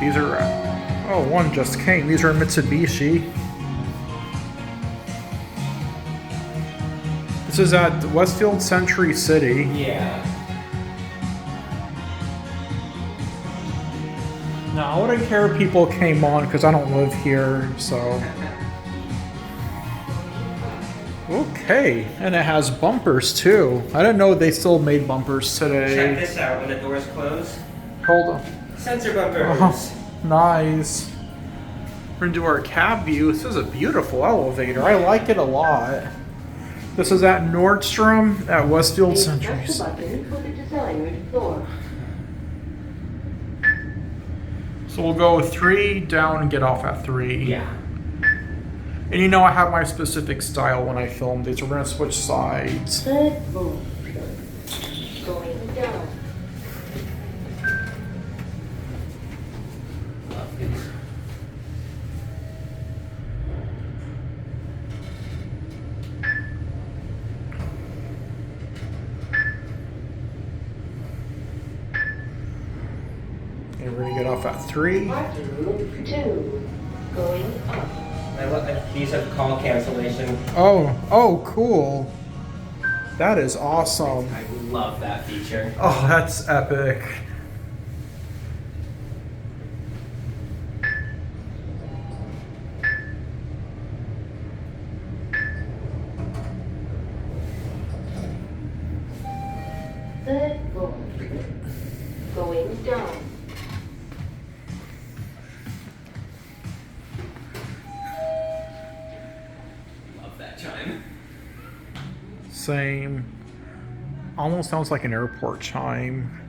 These are, oh, one just came. These are Mitsubishi. This is at Westfield Century City. Yeah. Now, I wouldn't care if people came on because I don't live here, so. Okay, and it has bumpers too. I didn't know they still made bumpers today. Check this out when the doors close. Hold on. Sensor bumpers. Oh, nice. We're into our cab view. This is a beautiful elevator. I like it a lot. This is at Nordstrom at Westfield Century. So we'll go 3 down and get off at 3. Yeah. And you know I have my specific style when I film these. We're gonna switch sides. Third floor. Going down. And we're gonna get off at 3. Parking 2. Going up. These have call cancellation. Oh, cool. That is awesome. I love that feature. Oh, that's epic. Third floor. Going down. Love that chime. Same. Almost sounds like an airport chime.